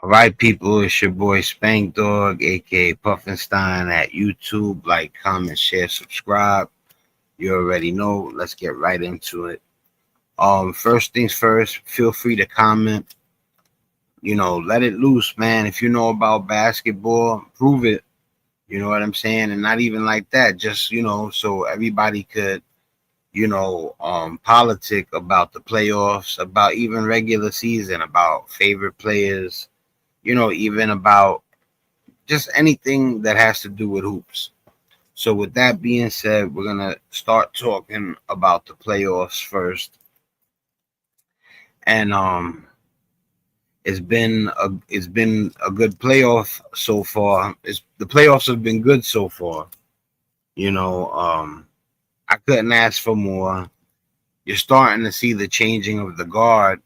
All right, people, it's your boy Spank Dog, aka Puffinstein at YouTube. Like, comment, share, subscribe. You already know. Let's get right into it. First things first, feel free to comment. Let it loose, man. If you know about basketball, prove it. You know what I'm saying? And not even like that, just so everybody could, politic about the playoffs, about even regular season, about favorite players, even about just anything that has to do with hoops. So with that being said, we're gonna start talking about the playoffs first. And it's been a good playoff so far. The playoffs have been good so far. You know, I couldn't ask for more. You're starting to see the changing of the guard.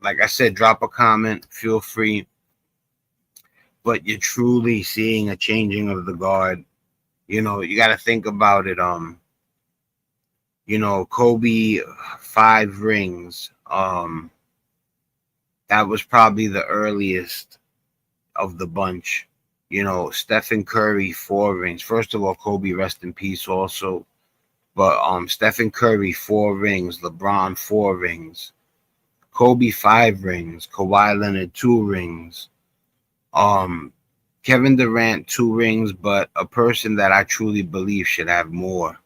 Like I said, drop a comment, feel free. But you're truly seeing a changing of the guard. You got to think about it. Kobe, 5 rings. That was probably the earliest of the bunch. Stephen Curry, 4 rings. First of all, Kobe, rest in peace also. But Stephen Curry, 4 rings. LeBron, 4 rings. Kobe, 5 rings. Kawhi Leonard, 2 rings. Um, Kevin Durant, 2 rings, but a person that I truly believe should have more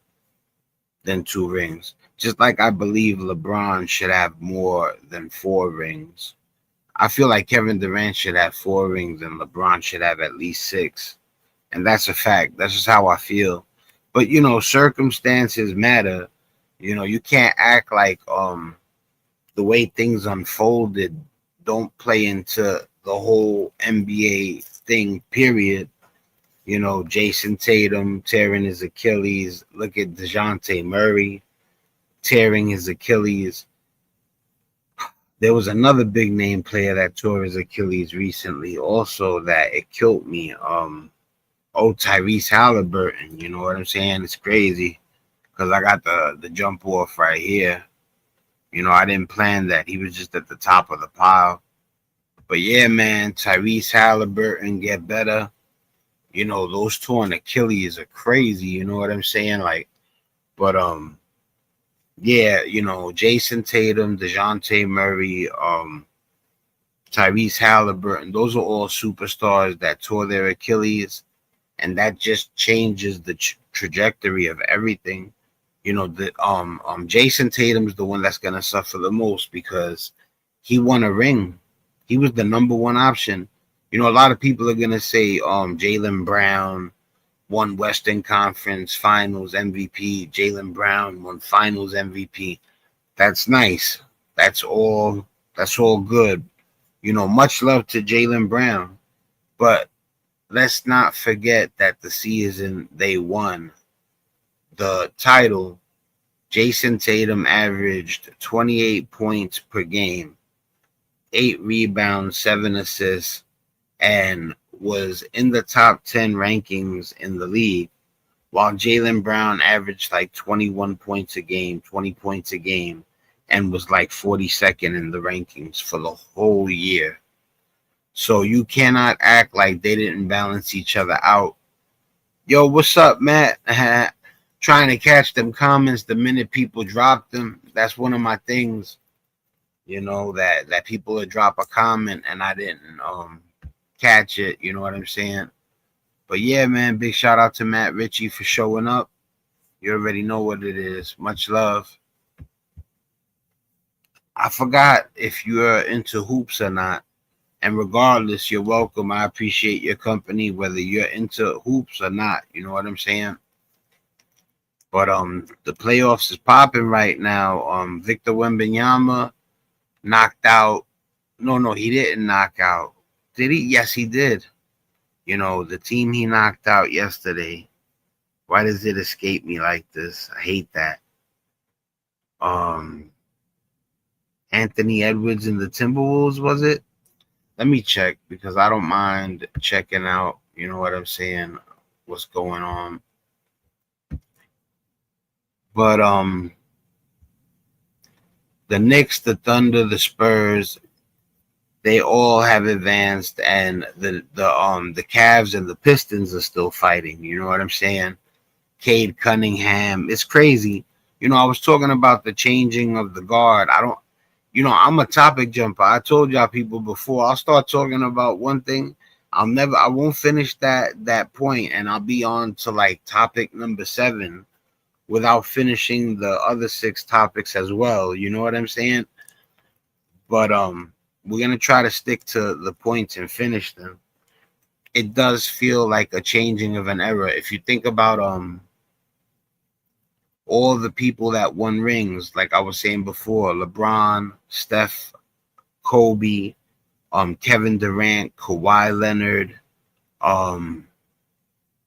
than 2 rings. Just like I believe LeBron should have more than 4 rings. I feel like Kevin Durant should have 4 rings and LeBron should have at least 6. And that's a fact. That's just how I feel. But circumstances matter. You can't act like the way things unfolded don't play into the whole NBA thing, period. Jason Tatum tearing his Achilles. Look at DeJounte Murray tearing his Achilles. There was another big name player that tore his Achilles recently, also that it killed me. Tyrese Halliburton. You know what I'm saying? It's crazy because I got the jump off right here. I didn't plan that. He was just at the top of the pile. But yeah, man, Tyrese Halliburton get better. Those torn Achilles are crazy. You know what I'm saying? But yeah, Jason Tatum, DeJounte Murray, Tyrese Halliburton, those are all superstars that tore their Achilles, and that just changes the trajectory of everything. The Jason Tatum's the one that's gonna suffer the most because he won a ring. He was the number one option. A lot of people are gonna say Jalen Brown won Western Conference Finals MVP. Jalen Brown won Finals MVP. That's nice. That's all. That's all good. Much love to Jalen Brown, but let's not forget that the season they won the title, Jason Tatum averaged 28 points per game, 8 rebounds, 7 assists, and was in the top 10 rankings in the league, while Jalen Brown averaged like 21 points a game, 20 points a game, and was like 42nd in the rankings for the whole year. So you cannot act like they didn't balance each other out. Yo, what's up, Matt? Trying to catch them comments the minute people drop them. That's one of my things, that people would drop a comment and I didn't catch it. You know what I'm saying? But yeah, man, big shout out to Matt Ritchie for showing up. You already know what it is. Much love. I forgot if you're into hoops or not. And regardless, you're welcome. I appreciate your company, whether you're into hoops or not. You know what I'm saying? But the playoffs is popping right now. Victor Wembanyama knocked out. No, he didn't knock out. Did he? Yes, he did. The team he knocked out yesterday. Why does it escape me like this? I hate that. Um, Anthony Edwards and the Timberwolves, was it? Let me check because I don't mind checking out. You know what I'm saying? What's going on? But the Knicks, the Thunder, the Spurs, they all have advanced, and the Cavs and the Pistons are still fighting. You know what I'm saying? Cade Cunningham. It's crazy. I was talking about the changing of the guard. I don't, I'm a topic jumper. I told y'all people before. I'll start talking about one thing. I won't finish that point, and I'll be on to like topic number 7 without finishing the other 6 topics as well. You know what I'm saying? But we're gonna try to stick to the points and finish them. It does feel like a changing of an era. If you think about all the people that won rings, like I was saying before, LeBron, Steph, Kobe, Kevin Durant, Kawhi Leonard, um,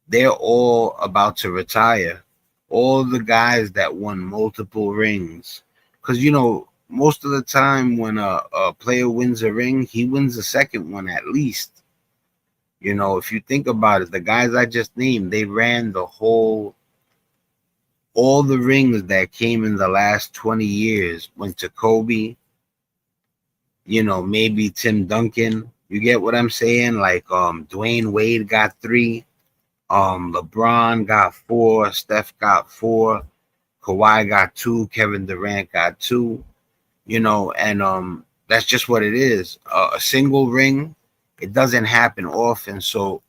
they're all about to retire. All the guys that won multiple rings, because most of the time when a player wins a ring, he wins a second one at least. If you think about it, the guys I just named, they ran all the rings that came in the last 20 years went to Kobe, maybe Tim Duncan. You get what I'm saying? Like Dwayne Wade got 3, LeBron got 4, Steph got 4, Kawhi got 2, Kevin Durant got 2, and that's just what it is. A single ring, it doesn't happen often. So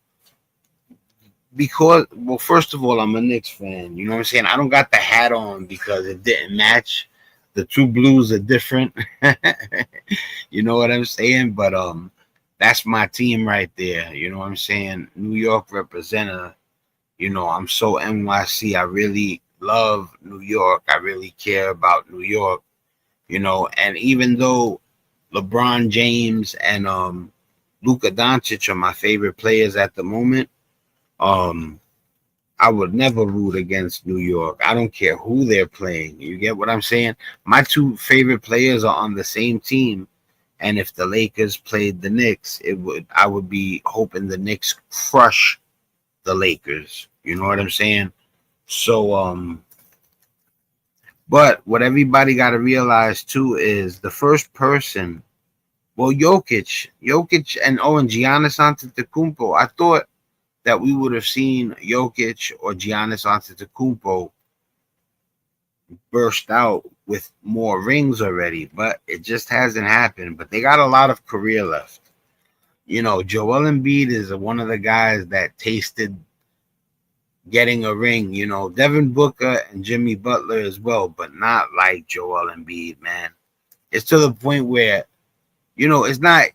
because, well, first of all, I'm a Knicks fan. You know what I'm saying? I don't got the hat on because it didn't match. The two blues are different. You know what I'm saying? But that's my team right there. You know what I'm saying? New York representative. I'm so NYC. I really love New York. I really care about New York. And even though LeBron James and Luka Doncic are my favorite players at the moment, um, I would never root against New York. I don't care who they're playing. You get what I'm saying? My 2 favorite players are on the same team, and if the Lakers played the Knicks, I would be hoping the Knicks crush the Lakers. You know what I'm saying? So but what everybody got to realize too is the first person. Well, Jokic, and Giannis Antetokounmpo. I thought that we would have seen Jokic or Giannis Antetokounmpo burst out with more rings already, but it just hasn't happened. But they got a lot of career left. Joel Embiid is one of the guys that tasted getting a ring. Devin Booker and Jimmy Butler as well, but not like Joel Embiid, man. It's to the point where, it's not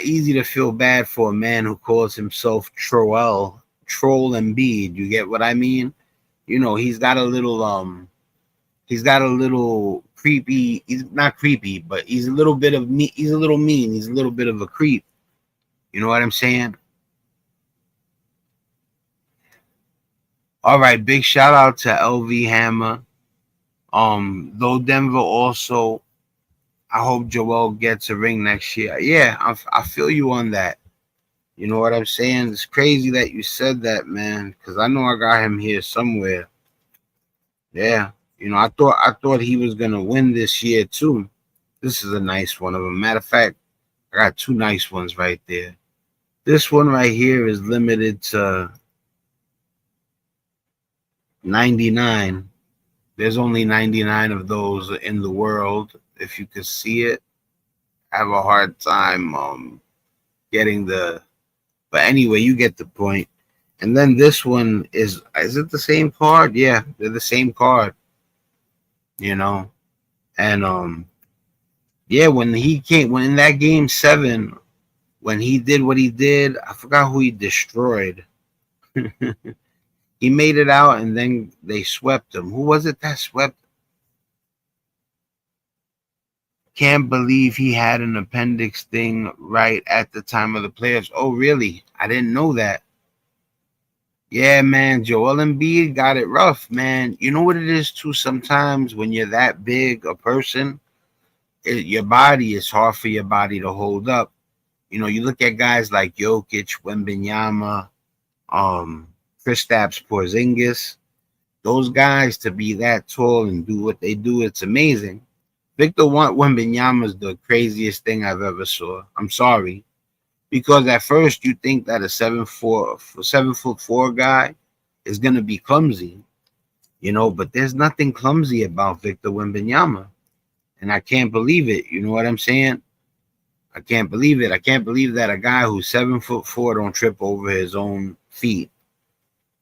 easy to feel bad for a man who calls himself Troll Embiid. You get what I mean? He's got a little creepy. He's not creepy, but he's a little bit of me. He's a little mean. He's a little bit of a creep. You know what I'm saying? All right, big shout out to LV Hammer. Though Denver also, I hope Joel gets a ring next year. Yeah, I feel you on that. You know what I'm saying? It's crazy that you said that, man, because I know I got him here somewhere. Yeah, I thought he was gonna win this year too. This is a nice one of them. Matter of fact, I got 2 nice ones right there. This one right here is limited to 99. There's only 99 of those in the world. If you could see it, I have a hard time getting the. But anyway, you get the point. And then this one is it the same card? Yeah, they're the same card. And yeah, when in that game 7, when he did what he did, I forgot who he destroyed. He made it out, and then they swept him. Who was it that swept? Can't believe he had an appendix thing right at the time of the playoffs. Oh, really? I didn't know that. Yeah, man, Joel Embiid got it rough, man. You know what it is, too? Sometimes when you're that big a person, your body, is hard for your body to hold up. You look at guys like Jokic, Wembanyama, Kristaps Porzingis. Those guys, to be that tall and do what they do, it's amazing. Victor Wembanyama is the craziest thing I've ever saw. I'm sorry, because at first you think that a 7'4" guy is gonna be clumsy, but there's nothing clumsy about Victor Wembanyama, and I can't believe it. You know what I'm saying? I can't believe it. I can't believe that a guy who's 7'4" don't trip over his own feet.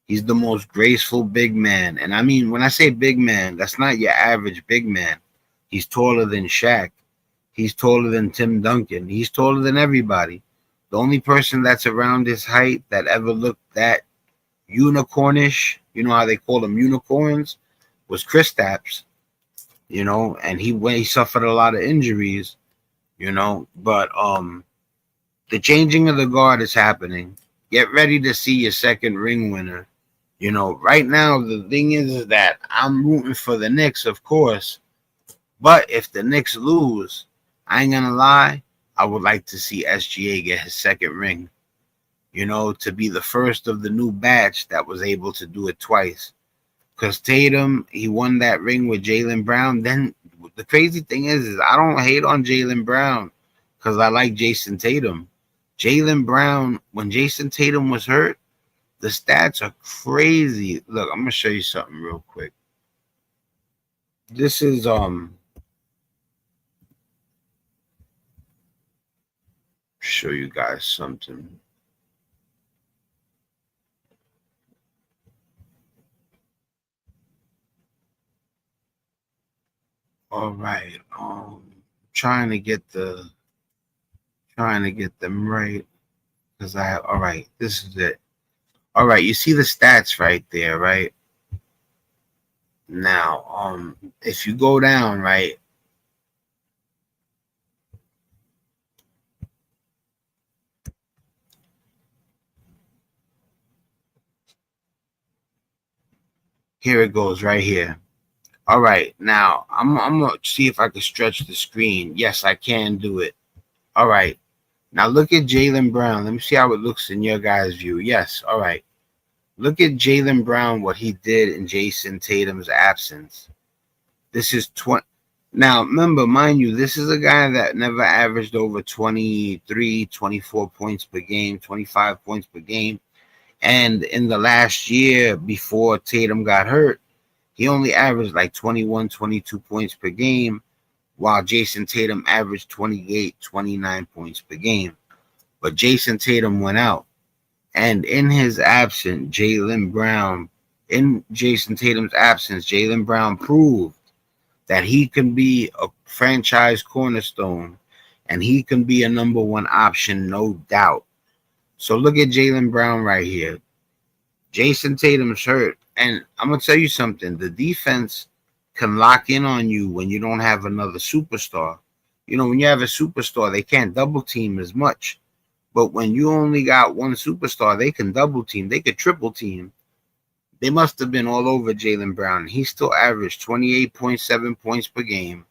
He's the most graceful big man. And I mean, when I say big man, that's not your average big man. He's taller than Shaq. He's taller than Tim Duncan. He's taller than everybody. The only person that's around his height that ever looked that unicornish, you know how they call them unicorns, was Kristaps, and he suffered a lot of injuries, but the changing of the guard is happening. Get ready to see your second ring winner. Right now the thing is that I'm rooting for the Knicks, of course, but if the Knicks lose, I ain't gonna lie, I would like to see SGA get his second ring, to be the first of the new batch that was able to do it twice. Because Tatum, he won that ring with Jalen Brown. Then the crazy thing is I don't hate on Jalen Brown because I like Jason Tatum. Jalen Brown, when Jason Tatum was hurt, the stats are crazy. Look, I'm gonna show you something real quick. This is show you guys something. All right. Trying to get them right because all right, this is it. All right, you see the stats right there, right? Now, if you go down, right, here it goes right here. All right, now I'm gonna see if I can stretch the screen. Yes, I can do it. All right, now look at Jalen Brown. Let me see how it looks in your guys' view. Yes, all right. Look at Jalen Brown, what he did in Jason Tatum's absence. This is 20. Now, remember, mind you, this is a guy that never averaged over 23, 24 points per game, 25 points per game. And in the last year before Tatum got hurt, he only averaged like 21, 22 points per game, while Jason Tatum averaged 28, 29 points per game. But Jason Tatum went out. And in his absence, in Jason Tatum's absence, Jalen Brown proved that he can be a franchise cornerstone and he can be a number one option, no doubt. So look at Jalen Brown right here. Jason Tatum's hurt. And I'm going to tell you something. The defense can lock in on you when you don't have another superstar. When you have a superstar, they can't double team as much. But when you only got one superstar, they can double team. They could triple team. They must have been all over Jalen Brown. He still averaged 28.7 points per game,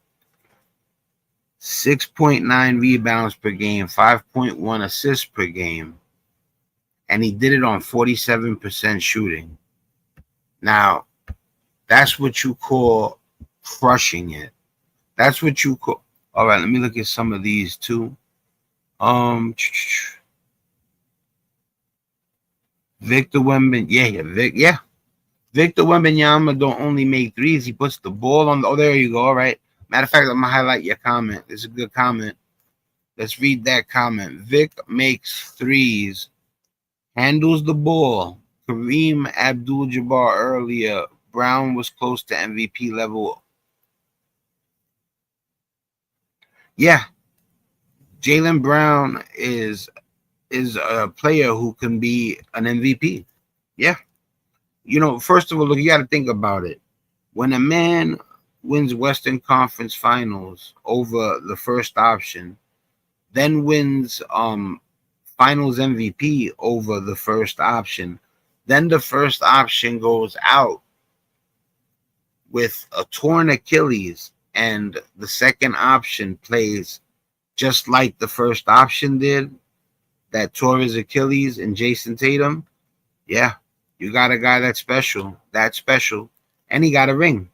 6.9 rebounds per game, 5.1 assists per game. And he did it on 47% shooting. Now, that's what you call crushing it. That's what you call. All right, let me look at some of these too. Victor Wembanyama, Victor Wembanyama don't only make threes; he puts the ball on. Oh, there you go. All right. Matter of fact, I'm gonna highlight your comment. It's a good comment. Let's read that comment. Vic makes threes, handles the ball. Kareem Abdul-Jabbar earlier. Brown was close to MVP level. Yeah, Jalen Brown is a player who can be an MVP. Yeah. First of all, look, you got to think about it. When a man wins Western Conference Finals over the first option, then wins Finals MVP over the first option, then the first option goes out with a torn Achilles, and the second option plays just like the first option did, that tore his Achilles in Jason Tatum. Yeah, you got a guy that's special, and he got a ring.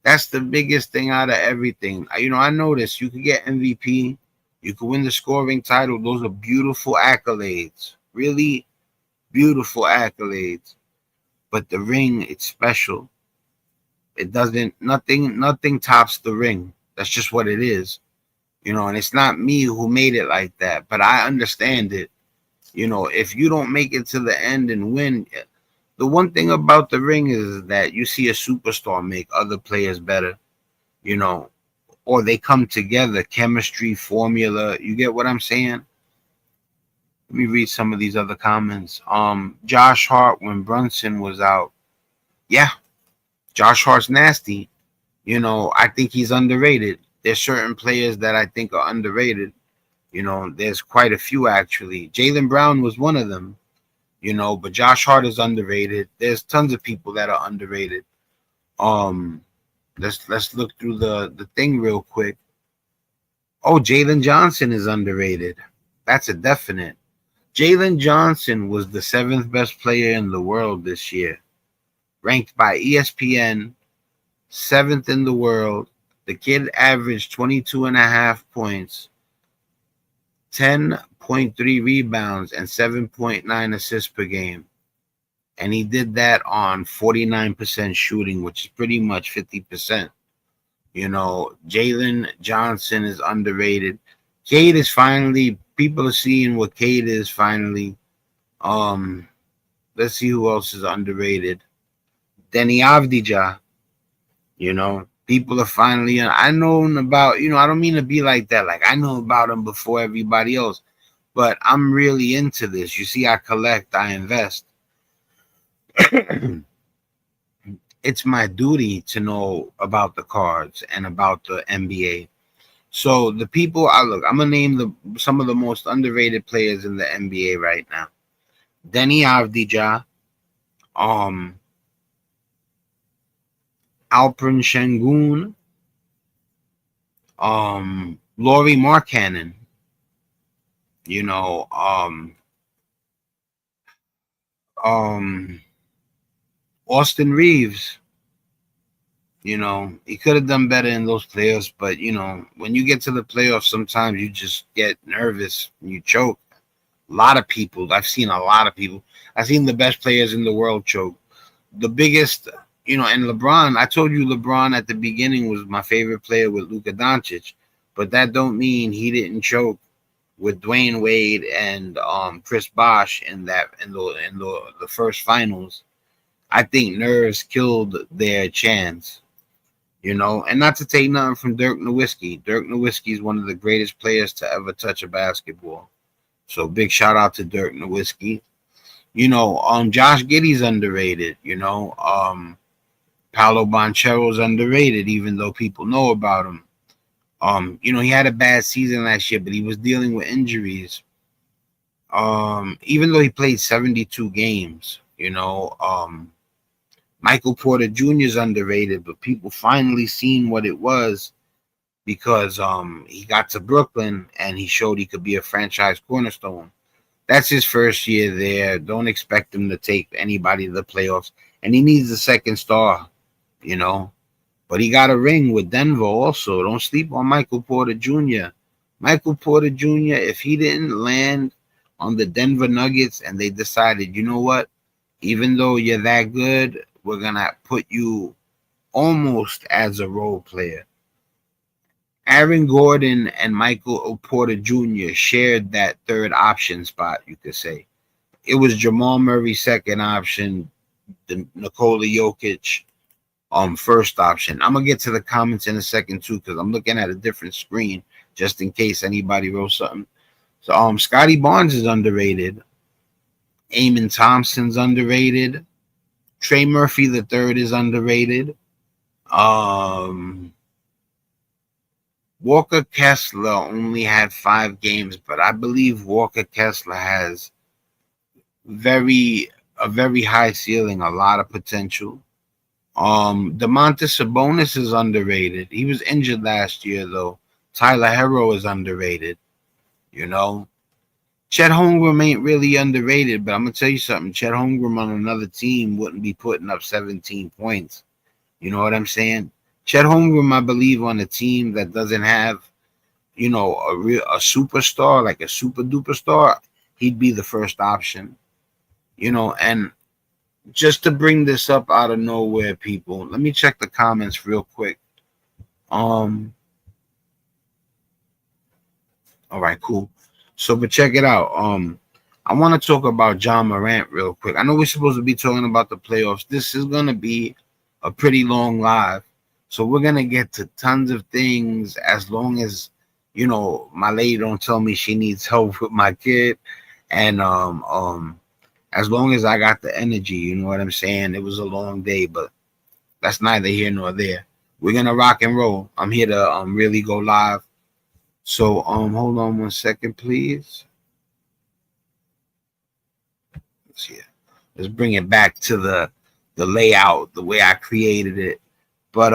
That's the biggest thing out of everything. I noticed you could get MVP, you could win the scoring title. Those are beautiful accolades, really beautiful accolades. But the ring, it's special. It doesn't. Nothing tops the ring. That's just what it is. And it's not me who made it like that, but I understand it. If you don't make it to the end and win, the one thing about the ring is that you see a superstar make other players better, you know, or they come together, chemistry, formula. You get what I'm saying? Let me read some of these other comments. Josh Hart when Brunson was out. Yeah, Josh Hart's nasty. I think he's underrated. There's certain players that I think are underrated. There's quite a few actually. Jalen Brown was one of them. But Josh Hart is underrated. There's tons of people that are underrated. Um, let's look through the thing real quick. Oh, Jalen Johnson is underrated. That's a definite. Jalen Johnson was the 7th best player in the world this year, ranked by ESPN, 7th in the world. The kid averaged 22.5 points, 10.3 rebounds, and 7.9 assists per game. And he did that on 49% shooting, which is pretty much 50%. Jalen Johnson is underrated. Cade is finally, people are seeing what Cade is finally. Let's see who else is underrated. Denny Avdija, people are finally, I know about, I don't mean to be like that. Like I know about him before everybody else, but I'm really into this. You see, I collect, I invest. It's my duty to know about the cards and about the NBA. So the people I'm gonna name some of the most underrated players in the NBA right now. Denny Avdija, Alperen Şengün, Lauri Markkanen, you know, Austin Reeves. He could have done better in those playoffs, but when you get to the playoffs, sometimes you just get nervous and you choke. I've seen a lot of people. I've seen the best players in the world choke. The biggest, and LeBron, I told you LeBron at the beginning was my favorite player with Luka Doncic, but that don't mean he didn't choke with Dwayne Wade and Chris Bosh in the first finals. I think nerves killed their chance. And not to take nothing from Dirk Nowitzki. Dirk Nowitzki is one of the greatest players to ever touch a basketball. So big shout out to Dirk Nowitzki. Josh Giddey's underrated. Paolo Banchero's underrated, even though people know about him. He had a bad season last year, but he was dealing with injuries. Even though he played 72 games, Michael Porter Jr. is underrated, but people finally seen what it was because he got to Brooklyn and he showed he could be a franchise cornerstone. That's his first year there. Don't expect him to take anybody to the playoffs. And he needs a second star, But he got a ring with Denver also. Don't sleep on Michael Porter Jr. Michael Porter Jr., if he didn't land on the Denver Nuggets and they decided, you know what, even though you're that good, we're going to put you almost as a role player. Aaron Gordon and Michael Porter Jr. shared that third option spot, you could say. It was Jamal Murray's second option, the Nikola Jokic first option. I'm going to get to the comments in a second, too, because I'm looking at a different screen just in case anybody wrote something. So Scotty Barnes is underrated. Amen Thompson's underrated. Trey Murphy III is underrated. Walker Kessler only had 5 games, but I believe Walker Kessler has a very high ceiling, a lot of potential. Domantas Sabonis is underrated. He was injured last year, though. Tyler Herro is underrated. Chet Holmgren ain't really underrated, but I'm gonna tell you something. Chet Holmgren on another team wouldn't be putting up 17 points. You know what I'm saying? Chet Holmgren, I believe, on a team that doesn't have, a superstar, like a super duper star, he'd be the first option. And just to bring this up out of nowhere, people, let me check the comments real quick. All right, cool. So, but check it out. I want to talk about John Morant real quick. I know we're supposed to be talking about the playoffs. This is gonna be a pretty long live, so we're gonna get to tons of things as long as my lady don't tell me she needs help with my kid, and as long as I got the energy, you know what I'm saying. It was a long day, but that's neither here nor there. We're gonna rock and roll. I'm here to really go live. So hold on 1 second, please. Let's see. Let's bring it back to the layout, the way I created it. But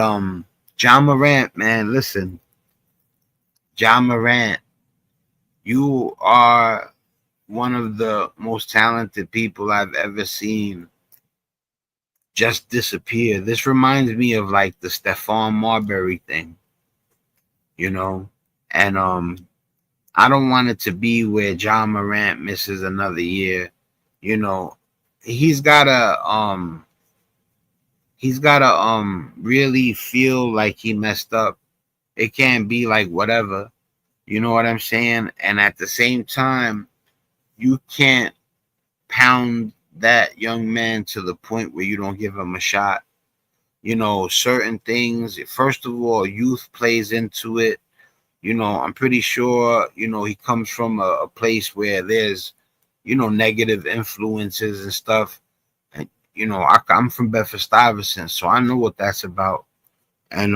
John Morant, man, listen. John Morant, you are one of the most talented people I've ever seen just disappear. This reminds me of like the Stephon Marbury thing, and I don't want it to be where John Morant misses another year. He's gotta really feel like he messed up. It can't be like whatever. You know what I'm saying? And at the same time, you can't pound that young man to the point where you don't give him a shot. Certain things. First of all, youth plays into it. I'm pretty sure, he comes from a place where there's, negative influences and stuff. And, I'm from Bedford-Stuyvesant, so I know what that's about. And,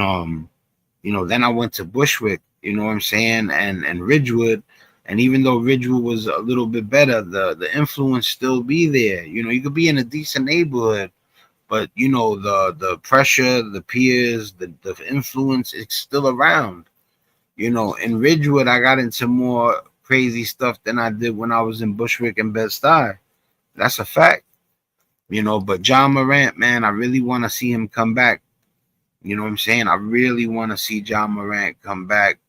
then I went to Bushwick, you know what I'm saying, and Ridgewood. And even though Ridgewood was a little bit better, the influence still be there. You could be in a decent neighborhood, but, the pressure, the peers, the influence, it's still around. In Ridgewood, I got into more crazy stuff than I did when I was in Bushwick and Bed-Stuy. That's a fact. But John Morant, man, I really want to see him come back. You know what I'm saying? I really want to see John Morant come back.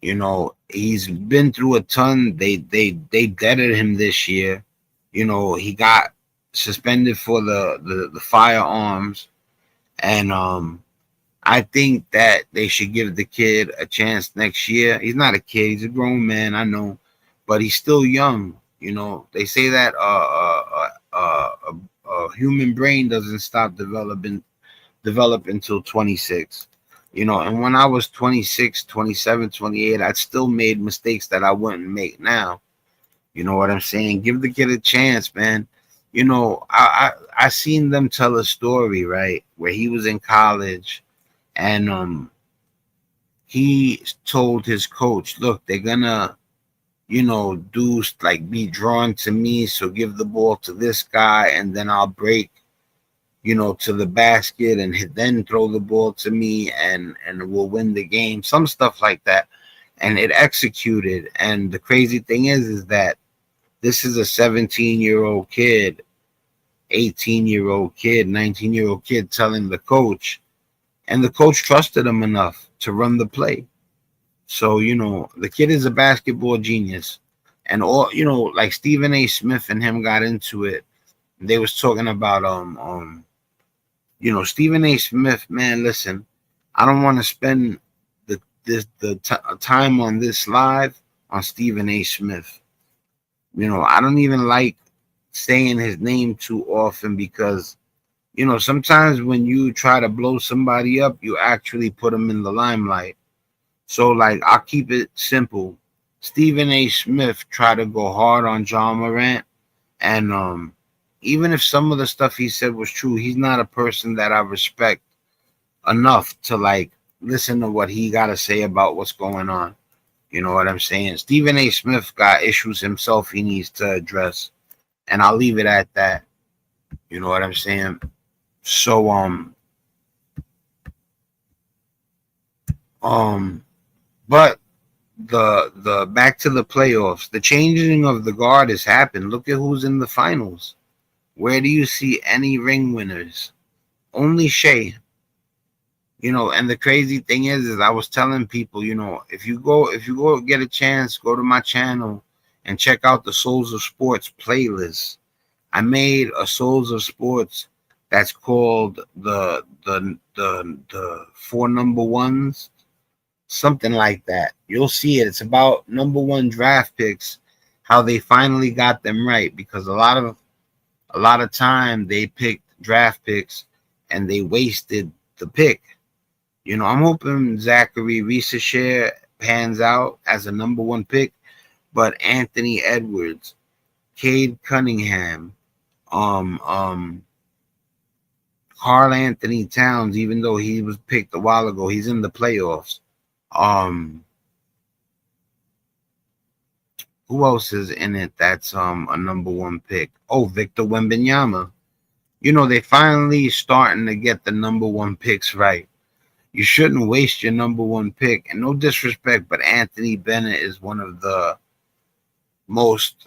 He's been through a ton. They deaded him this year. He got suspended for the firearms. And I think that they should give the kid a chance next year. He's not a kid; he's a grown man, I know, but he's still young. They say that a human brain doesn't stop develop until 26. And when I was 26, 27, 28, I still made mistakes that I wouldn't make now. You know what I'm saying? Give the kid a chance, man. I seen them tell a story, right, where he was in college. And he told his coach, look, they're gonna, do like be drawn to me. So give the ball to this guy and then I'll break, to the basket and then throw the ball to me and we'll win the game. Some stuff like that. And it executed. And the crazy thing is that this is a 17-year-old kid, 18-year-old kid, 19-year-old kid telling the coach. And the coach trusted him enough to run the play. So, the kid is a basketball genius. And all, like Stephen A. Smith and him got into it. They was talking about Stephen A. Smith, man, listen, I don't want to spend the time on this live on Stephen A. Smith. I don't even like saying his name too often because sometimes when you try to blow somebody up, you actually put them in the limelight. So, like, I'll keep it simple. Stephen A. Smith tried to go hard on John Morant. And even if some of the stuff he said was true, he's not a person that I respect enough to, like, listen to what he got to say about what's going on. You know what I'm saying? Stephen A. Smith got issues himself he needs to address. And I'll leave it at that. You know what I'm saying? So, but the back to the playoffs, the changing of the guard has happened. Look at who's in the finals. Where do you see any ring winners? only Shai. And the crazy thing is I was telling people, if you go get a chance, go to my channel and check out the Souls of Sports playlist. I made a Souls of Sports that's called the four number ones, something like that. You'll see it. It's about number one draft picks, how they finally got them right, because a lot of time they picked draft picks and they wasted the pick. I'm hoping Zachary Risa pans out as a number one pick, but Anthony Edwards, Cade Cunningham, Karl-Anthony Towns, even though he was picked a while ago, he's in the playoffs. Who else is in it that's a number one pick? Oh, Victor Wembanyama. They finally starting to get the number one picks right. You shouldn't waste your number one pick. And no disrespect, but Anthony Bennett is one of the most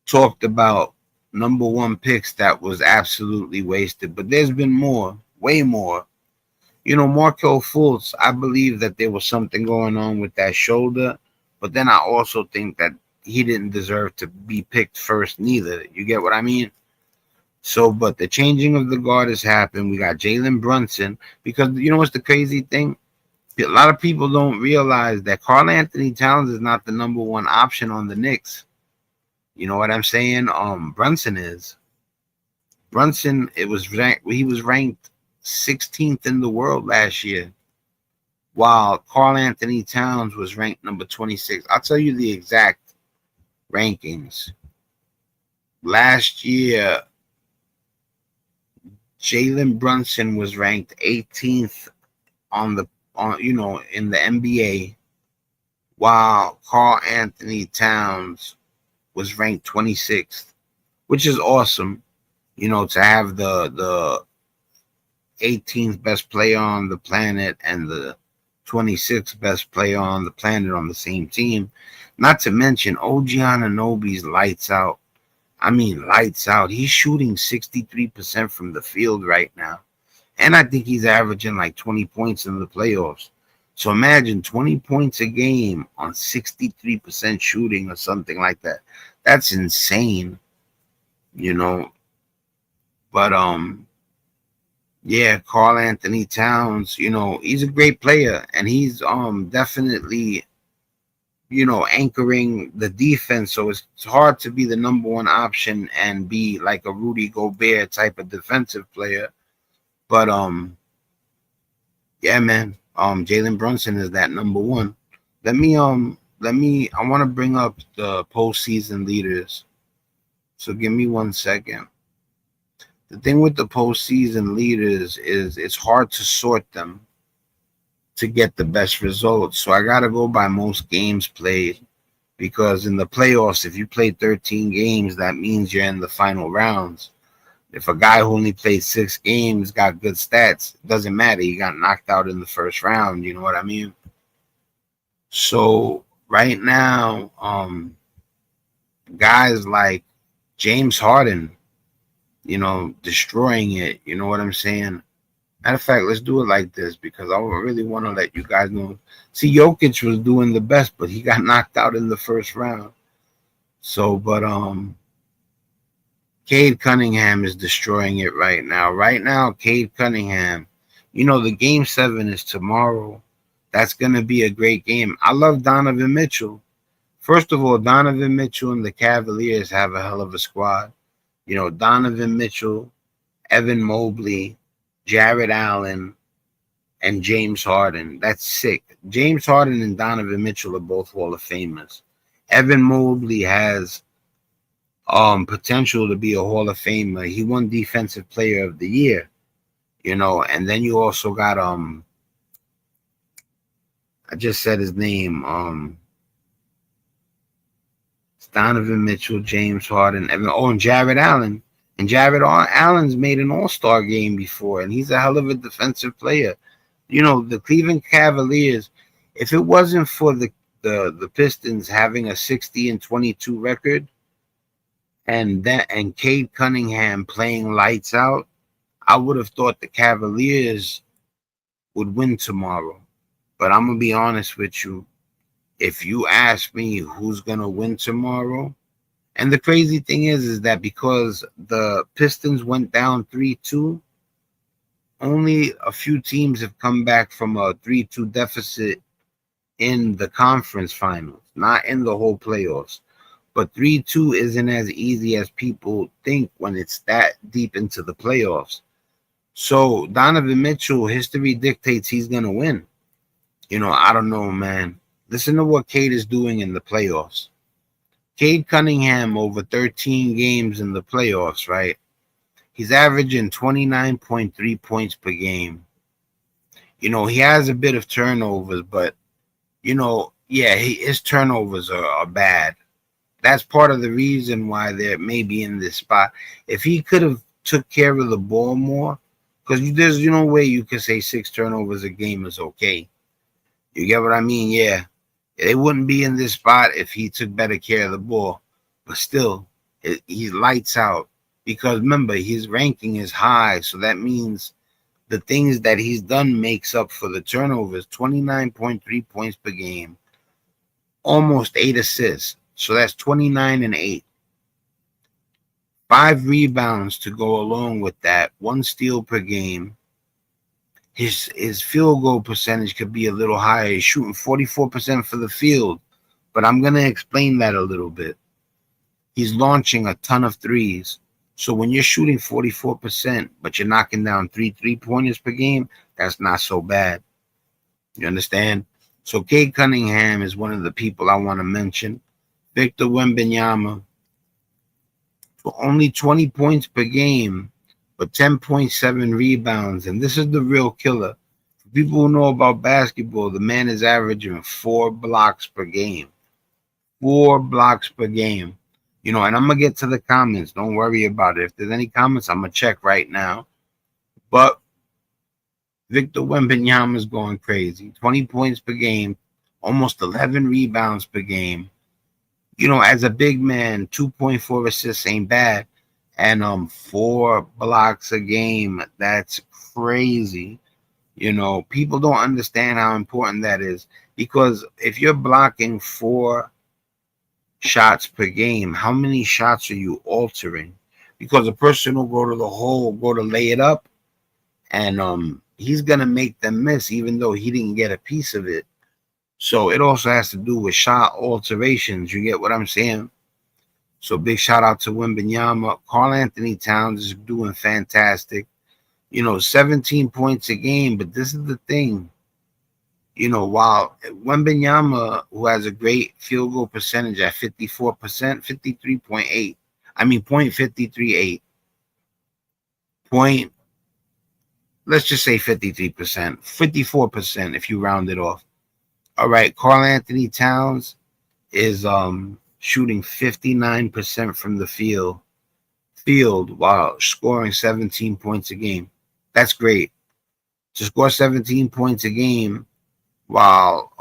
talked about number one picks that was absolutely wasted. But there's been more, way more. Markel Fultz, I believe that there was something going on with that shoulder. But then I also think that he didn't deserve to be picked first neither. You get what I mean? So, but the changing of the guard has happened. We got Jalen Brunson, because what's the crazy thing? A lot of people don't realize that Karl-Anthony Towns is not the number one option on the Knicks. You know what I'm saying? Brunson is. Brunson, he was ranked 16th in the world last year, while Karl-Anthony Towns was ranked number 26. I'll tell you the exact rankings. Last year, Jalen Brunson was ranked 18th in the NBA, while Karl-Anthony Towns was ranked 26th, which is awesome, to have the 18th best player on the planet and the 26th best player on the planet on the same team. Not to mention OG Anunoby's lights out. I mean, lights out. He's shooting 63% from the field right now. And I think he's averaging like 20 points in the playoffs. So imagine 20 points a game on 63% shooting or something like that. That's insane, But yeah, Karl-Anthony Towns, he's a great player, and he's definitely anchoring the defense. So it's hard to be the number one option and be like a Rudy Gobert type of defensive player. But yeah, man. Jalen Brunson is that number one. I want to bring up the postseason leaders. So give me 1 second. The thing with the postseason leaders is it's hard to sort them to get the best results. So I got to go by most games played, because in the playoffs, if you play 13 games, that means you're in the final rounds. If a guy who only played 6 games got good stats, it doesn't matter. He got knocked out in the first round. You know what I mean? So right now, guys like James Harden, destroying it. You know what I'm saying? Matter of fact, let's do it like this, because I really want to let you guys know. See, Jokic was doing the best, but he got knocked out in the first round. So, but Cade Cunningham is destroying it right now. Right now, Cade Cunningham, the game 7 is tomorrow. That's going to be a great game. I love Donovan Mitchell. First of all, Donovan Mitchell and the Cavaliers have a hell of a squad. Donovan Mitchell, Evan Mobley, Jared Allen, and James Harden. That's sick. James Harden and Donovan Mitchell are both Hall of Famers. Evan Mobley has potential to be a Hall of Famer. He won Defensive Player of the Year, and then you also got I just said his name. It's Donovan Mitchell, James Harden, and Jared Allen. And Jared Allen's made an all-star game before, and he's a hell of a defensive player. The Cleveland Cavaliers, if it wasn't for the Pistons having a 60-22 record and Cade Cunningham playing lights out, I would have thought the Cavaliers would win tomorrow. But I'm gonna be honest with you. If you ask me who's gonna win tomorrow, and the crazy thing is that because the Pistons went down 3-2, only a few teams have come back from a 3-2 deficit in the conference finals, not in the whole playoffs. But 3-2 isn't as easy as people think when it's that deep into the playoffs. So Donovan Mitchell, history dictates he's gonna win. I don't know, man. Listen to what Cade is doing in the playoffs. Cade Cunningham over 13 games in the playoffs, right? He's averaging 29.3 points per game. He has a bit of turnovers, but yeah, his turnovers are bad. That's part of the reason why they're maybe in this spot. If he could have took care of the ball more, because there's no way you could say 6 turnovers a game is okay. You get what I mean? Yeah. They wouldn't be in this spot if he took better care of the ball. But still, he lights out. Because remember, his ranking is high. So that means the things that he's done makes up for the turnovers. 29.3 points per game. Almost 8 assists. So that's 29 and 8. 5 rebounds to go along with that. 1 steal per game. His field goal percentage could be a little higher. He's shooting 44% for the field, but I'm going to explain that a little bit. He's launching a ton of threes. So when you're shooting 44%, but you're knocking down 3 3-pointers per game, that's not so bad. You understand? So Cade Cunningham is one of the people I want to mention. Victor Wembanyama, for only 20 points per game, but 10.7 rebounds. And this is the real killer. For people who know about basketball, the man is averaging 4 blocks per game. 4 blocks per game. And I'm going to get to the comments. Don't worry about it. If there's any comments, I'm going to check right now. But Victor Wembanyama is going crazy. 20 points per game, almost 11 rebounds per game. As a big man, 2.4 assists ain't bad. And 4 blocks a game, that's crazy. People don't understand how important that is. Because if you're blocking 4 shots per game, how many shots are you altering? Because a person will go to the hole, go to lay it up, and he's gonna make them miss, even though he didn't get a piece of it. So it also has to do with shot alterations. You get what I'm saying? So big shout out to Wembanyama. Karl-Anthony Towns is doing fantastic. 17 points a game, but this is the thing. While Wembanyama, who has a great field goal percentage at 54%, 53.8, I mean, .538, let's just say 53%, 54% if you round it off. All right, Karl-Anthony Towns is shooting 59% from the field while scoring 17 points a game. That's great. To score 17 points a game while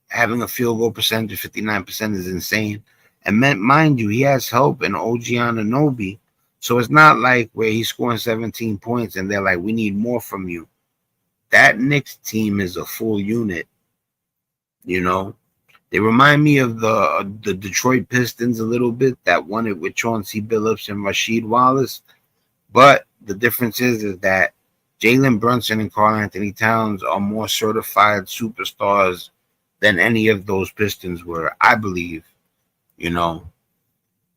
having a field goal percentage of 59% is insane. And mind you, he has help in OG Anunoby. So it's not like where he's scoring 17 points and they're like, we need more from you. That Knicks team is a full unit. They remind me of the Detroit Pistons a little bit that won it with Chauncey Billups and Rasheed Wallace. But the difference is that Jalen Brunson and Karl-Anthony Towns are more certified superstars than any of those Pistons were, I believe.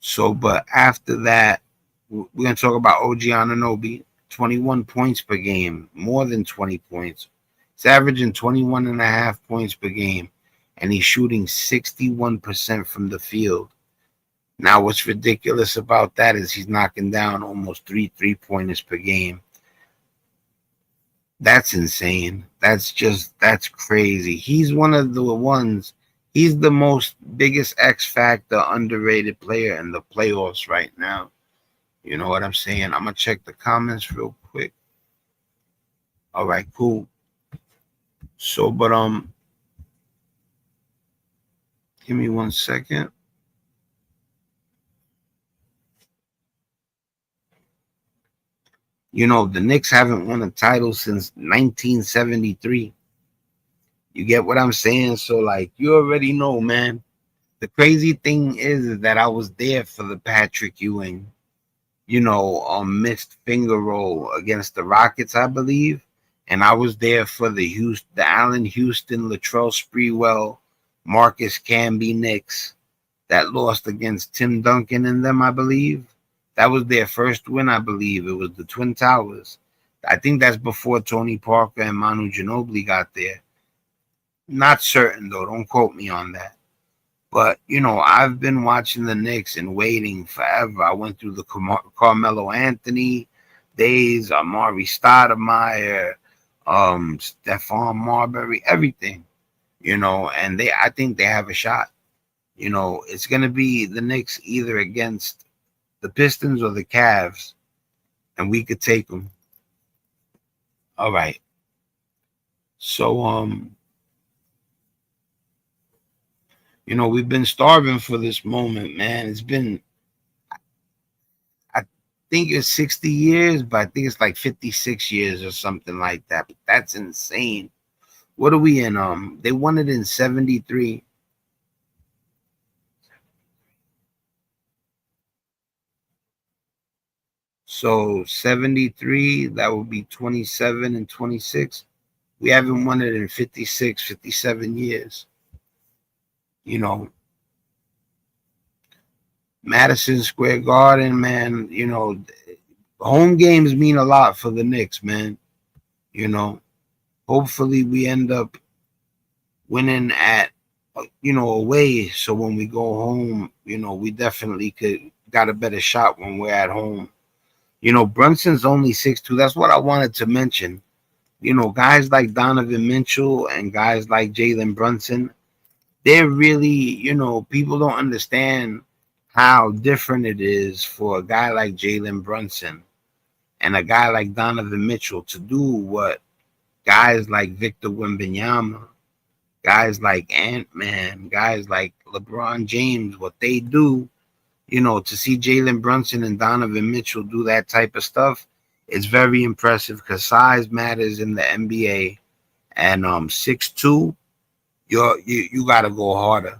So, but after that, we're going to talk about OG Anunoby. 21 points per game, more than 20 points. He's averaging 21.5 points per game, and he's shooting 61% from the field. Now, what's ridiculous about that is he's knocking down almost 3 3-pointers per game. That's insane. That's crazy. He's one of the ones, he's the most biggest X factor underrated player in the playoffs right now. You know what I'm saying? I'm going to check the comments real quick. All right, cool. So, but, give me 1 second. The Knicks haven't won a title since 1973. You get what I'm saying? So, like, you already know, man. The crazy thing is that I was there for the Patrick Ewing, missed finger roll against the Rockets, I believe. And I was there for the Allen Houston, Latrell Sprewell, Marcus Camby Knicks that lost against Tim Duncan and them, I believe. That was their first win, I believe. It was the Twin Towers. I think that's before Tony Parker and Manu Ginobili got there. Not certain, though. Don't quote me on that. But, I've been watching the Knicks and waiting forever. I went through the Carmelo Anthony days, Amari Stoudemire, Stephon Marbury, everything, and I think they have a shot. It's going to be the Knicks either against the Pistons or the Cavs, and we could take them. All right. So, we've been starving for this moment, man. It's been, I think it's 60 years, but I think it's like 56 years or something like that. But that's insane. What are we in? They won it in 73. So 73, that would be 27 and 26. We haven't won it in 56, 57 years. Madison Square Garden, man, home games mean a lot for the Knicks, man. Hopefully we end up winning at, away. So when we go home, we definitely got a better shot when we're at home. Brunson's only 6'2". That's what I wanted to mention. Guys like Donovan Mitchell and guys like Jalen Brunson, they're really, people don't understand how different it is for a guy like Jalen Brunson and a guy like Donovan Mitchell to do what guys like Victor Wembanyama, guys like Ant-Man, guys like LeBron James, what they do. To see Jalen Brunson and Donovan Mitchell do that type of stuff, it's very impressive because size matters in the NBA. And 6'2", you gotta go harder.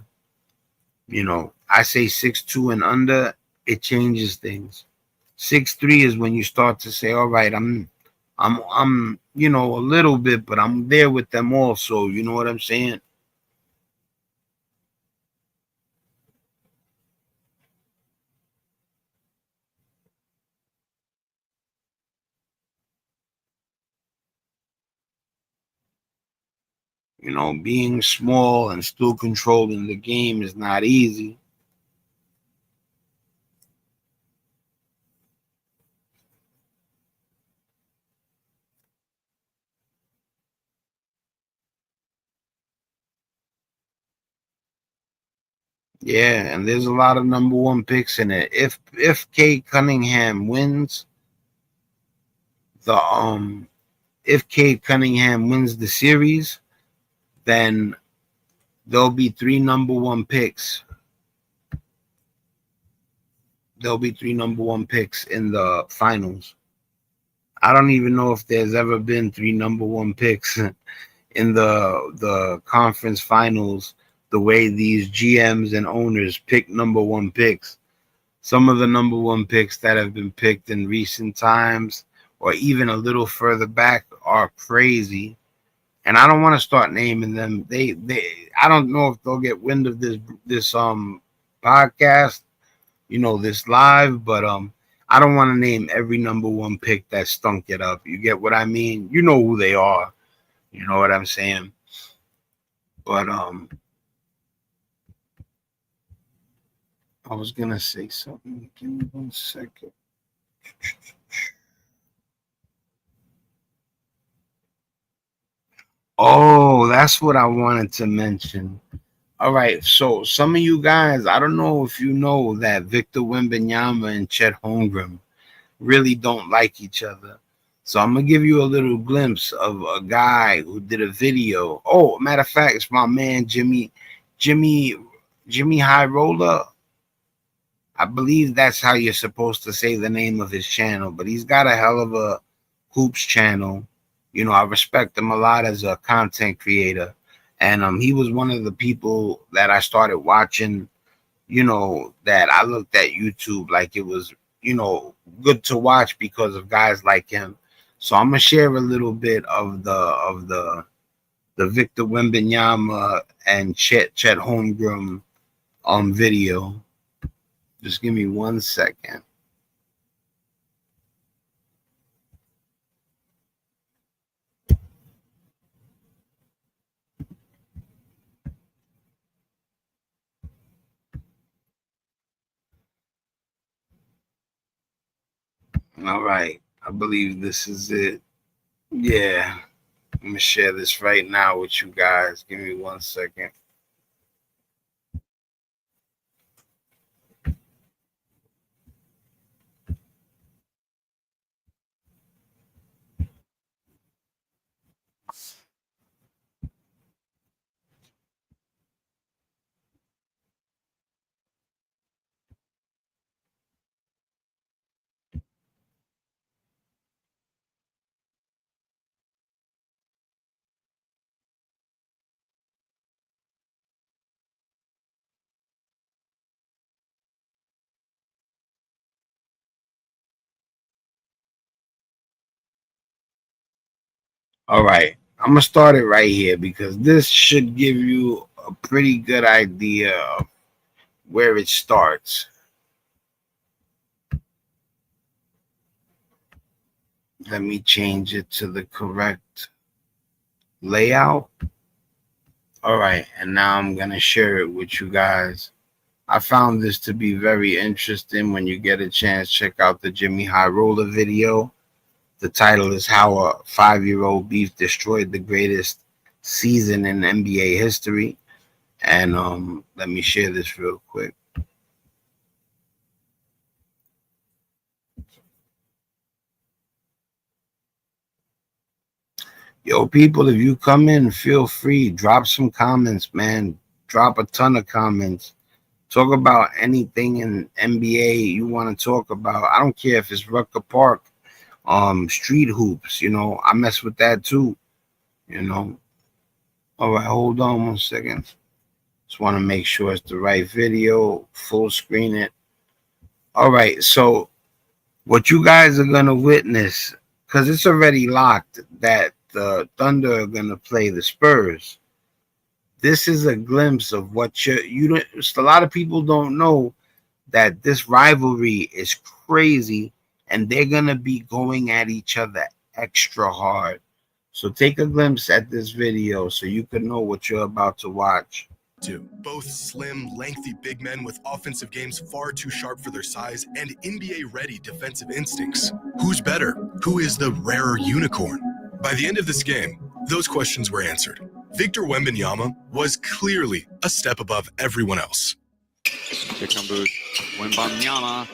I say 6'2" and under, it changes things. 6'3" is when you start to say, all right, I'm a little bit, but I'm there with them also. You know what I'm saying? Being small and still controlling the game is not easy. Yeah, and there's a lot of number one picks in it. If Cade Cunningham wins the if Cade Cunningham wins the series, then there'll be three number one picks. There'll be three number one picks in the finals. I don't even know if there's ever been three number one picks in the conference finals the way these GMs and owners pick number one picks. Some of the number one picks that have been picked in recent times or even a little further back are crazy. And I don't want to start naming them. I don't know if they'll get wind of this podcast, this live, but I don't want to name every number one pick that stunk it up. You get what I mean? You know who they are. You know what I'm saying? But I was gonna say something. Give me 1 second. Oh, that's what I wanted to mention. All right, so some of you guys, I don't know if you know that Victor Wembanyama and Chet Holmgren really don't like each other. So I'm gonna give you a little glimpse of a guy who did a video. Oh, matter of fact, it's my man Jimmy High Roller. I believe that's how you're supposed to say the name of his channel, but he's got a hell of a Hoops channel. You know, I respect him a lot as a content creator. And he was one of the people that I started watching, you know, that I looked at YouTube like it was, you know, good to watch because of guys like him. So I'm gonna share a little bit of the Victor Wembanyama and Chet Holmgren video. Just give me 1 second. All right, I believe this is it. Yeah, I'm gonna share this right now with you guys. Give me 1 second. All right, I'm gonna start it right here because this should give you a pretty good idea of where it starts. Let me change it to the correct layout. All right, and now I'm gonna share it with you guys. I found this to be very interesting. When you get a chance, check out the Jimmy High Roller video. The title is How a 5-Year-Old Beef Destroyed the Greatest Season in NBA History. And let me share this real quick. Yo, people, if you come in, feel free. Drop some comments, man. Drop a ton of comments. Talk about anything in NBA you want to talk about. I don't care if it's Rucker Park, street hoops. You know, I mess with that too. You know. All right, hold on 1 second. Just want to make sure it's the right video. Full screen it. All right, so what you guys are gonna witness, because it's already locked that the Thunder are gonna play the Spurs. This is a glimpse of what you don't. A lot of people don't know that this rivalry is crazy, and they're gonna be going at each other extra hard. So take a glimpse at this video so you can know what you're about to watch. Both slim, lengthy big men with offensive games far too sharp for their size and NBA-ready defensive instincts. Who's better? Who is the rarer unicorn? By the end of this game, those questions were answered. Victor Wembanyama was clearly a step above everyone else. Here comes Wembanyama.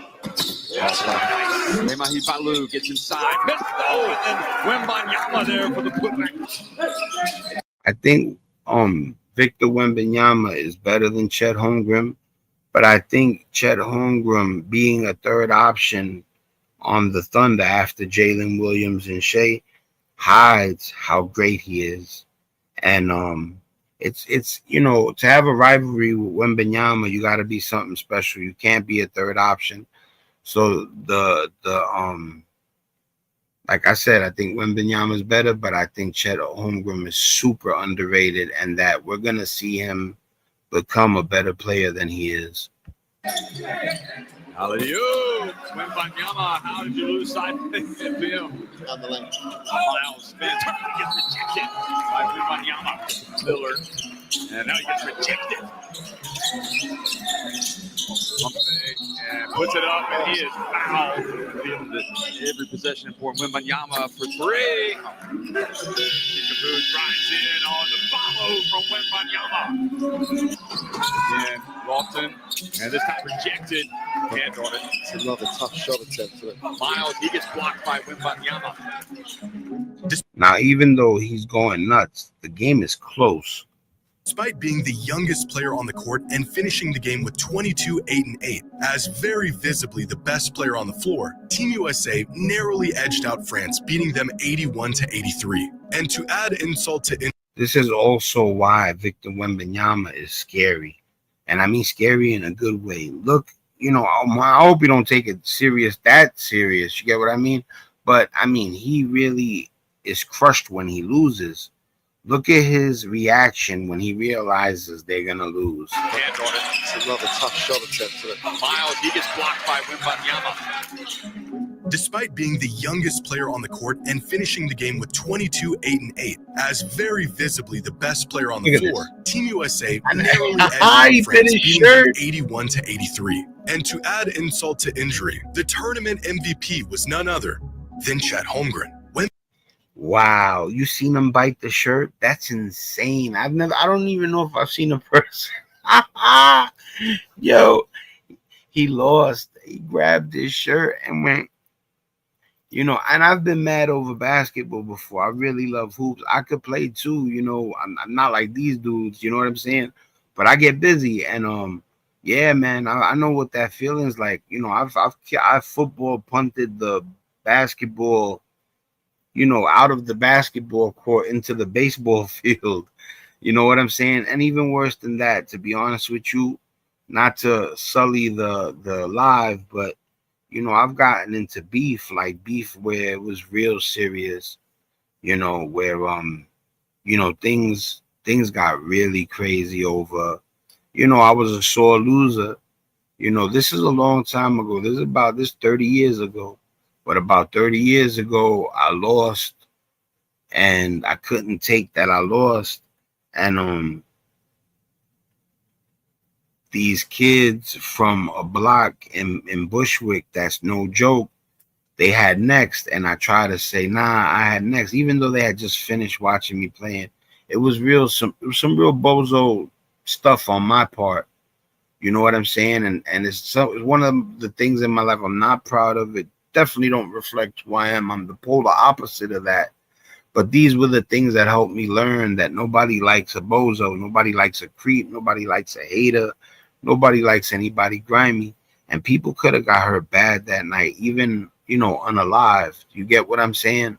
Remahi Balu gets inside. Oh, and then Wembanyama there for the putback. I think Victor Wembanyama is better than Chet Holmgren, but I think Chet Holmgren being a third option on the Thunder after Jalen Williams and Shai hides how great he is. And it's you know, to have a rivalry with Wembanyama, you got to be something special. You can't be a third option. So the like I said, I think Wembanyama is better, but I think Chet Holmgren is super underrated, and that we're gonna see him become a better player than he is. Hallelujah! Wembanyama, how did you lose sight of him? On the lane. Miles spins, gets rejected by Wembanyama. Miller, and now he gets rejected. And puts it up, and he is fouled. Every possession for Wembanyama for three. Kickaboo drives in on the follow from Wembanyama. Again, Lofton, and this time rejected. Hand on it. It's another tough shot attempt. Miles, he gets blocked by Wembanyama. Now, even though he's going nuts, the game is close. Despite being the youngest player on the court and finishing the game with 22, 8, and 8, as very visibly the best player on the floor, Team USA narrowly edged out France, beating them 81 to 83. And to add insult to this is also why Victor Wembanyama is scary. And I mean scary in a good way. Look, I hope you don't take it that serious. You get what I mean? But, I mean, he really is crushed when he loses. Look at his reaction when he realizes they're going to lose. Hand on it. It's another tough shot attempt today. Miles, he gets blocked by Wembanyama. Despite being the youngest player on the court and finishing the game with 22, 8, and 8, as very visibly the best player on the floor, Team USA narrowly edged out France, beating them 81 to 83. And to add insult to injury, the tournament MVP was none other than Chet Holmgren. Wow, you seen him bite the shirt? That's insane. I don't even know if I've seen a person. Yo, he lost. He grabbed his shirt and went, and I've been mad over basketball before. I really love hoops. I could play too, I'm not like these dudes, you know what I'm saying? But I get busy and yeah, man, I know what that feeling's like. I've football punted the basketball, out of the basketball court into the baseball field. You know what I'm saying? And even worse than that, to be honest with you, not to sully the live, but I've gotten into beef where it was real serious, where things got really crazy over, I was a sore loser. This is a long time ago. This is 30 years ago. But about 30 years ago, I lost, and I couldn't take that I lost. And these kids from a block in Bushwick, that's no joke, they had next, and I tried to say, nah, I had next, even though they had just finished watching me playing. It was some real bozo stuff on my part. You know what I'm saying? And it's one of the things in my life I'm not proud of. It definitely don't reflect who I am. I'm the polar opposite of that. But these were the things that helped me learn that nobody likes a bozo, nobody likes a creep, nobody likes a hater, nobody likes anybody grimy. And people could have got hurt bad that night, even, unalive. You get what I'm saying?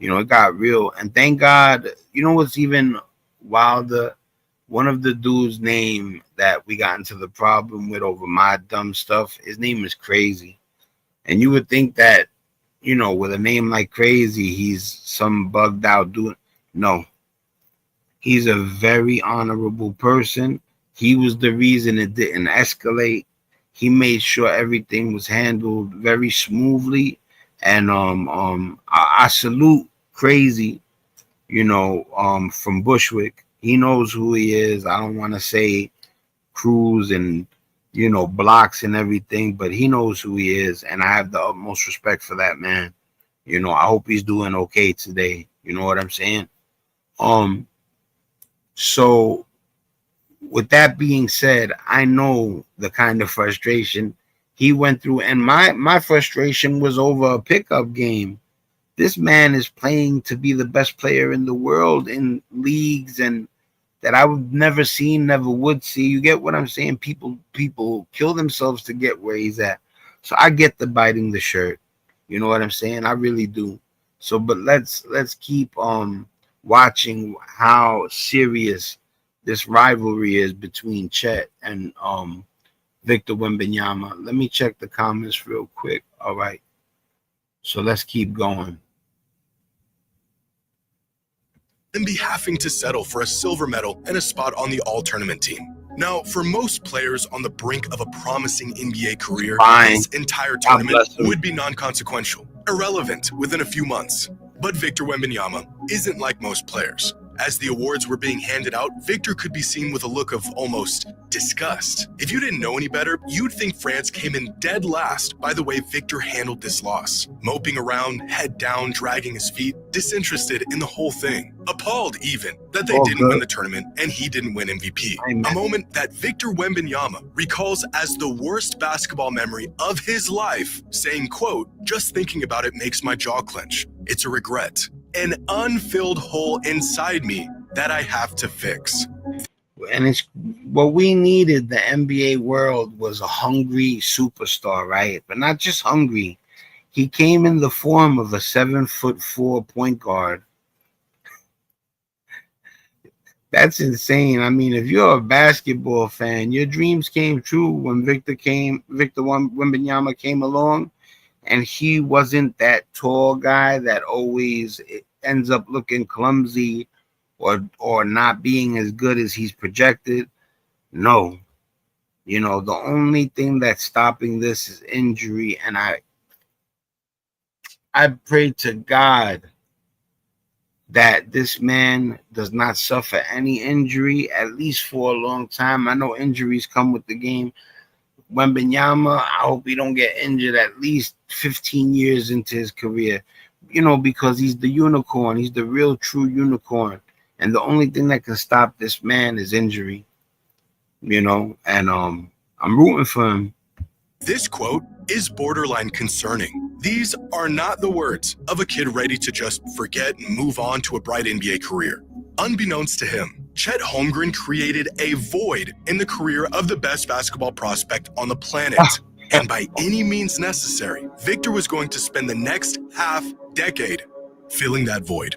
It got real. And thank God, what's even wilder? One of the dudes' name that we got into the problem with over my dumb stuff, his name is Crazy. And you would think that, with a name like Crazy, he's some bugged out dude. No. He's a very honorable person. He was the reason it didn't escalate. He made sure everything was handled very smoothly. And I salute Crazy, from Bushwick. He knows who he is. I don't want to say Cruz and blocks and everything, but he knows who he is, and I have the utmost respect for that man. I hope he's doing okay today. You know what I'm saying? So with that being said, I know the kind of frustration he went through, and my frustration was over a pickup game. This man is playing to be the best player in the world in leagues and that I would never seen, never would see. You get what I'm saying? People kill themselves to get where he's at. So I get the biting the shirt. You know what I'm saying? I really do. So, but let's keep watching how serious this rivalry is between Chet and Victor Wembanyama. Let me check the comments real quick. All right. So let's keep going. And be having to settle for a silver medal and a spot on the all-tournament team. Now, for most players on the brink of a promising NBA career, this entire tournament would be non-consequential, irrelevant within a few months. But Victor Wembanyama isn't like most players. As the awards were being handed out, Victor could be seen with a look of almost disgust. If you didn't know any better, you'd think France came in dead last by the way Victor handled this loss. Moping around, head down, dragging his feet, disinterested in the whole thing. Appalled even that they didn't win the tournament and he didn't win MVP. A moment that Victor Wembanyama recalls as the worst basketball memory of his life, saying, quote, "Just thinking about it makes my jaw clench. It's a regret. An unfilled hole inside me that I have to fix." and it's what we needed. The NBA world was a hungry superstar, right? But not just hungry. He came in the form of a 7'4" point guard. That's insane. I mean, if you're a basketball fan, your dreams came true when Victor Wembanyama came along, and he wasn't that tall guy that always ends up looking clumsy or not being as good as he's projected. No. You know, the only thing that's stopping this is injury, and I pray to God that this man does not suffer any injury, at least for a long time. I know injuries come with the game. Wembanyama, I hope he don't get injured at least 15 years into his career, you know, because he's the unicorn. He's the real, true unicorn. And the only thing that can stop this man is injury, you know, and I'm rooting for him. This quote is borderline concerning. These are not the words of a kid ready to just forget and move on to a bright NBA career. Unbeknownst to him, Chet Holmgren created a void in the career of the best basketball prospect on the planet. And by any means necessary, Victor was going to spend the next half decade filling that void.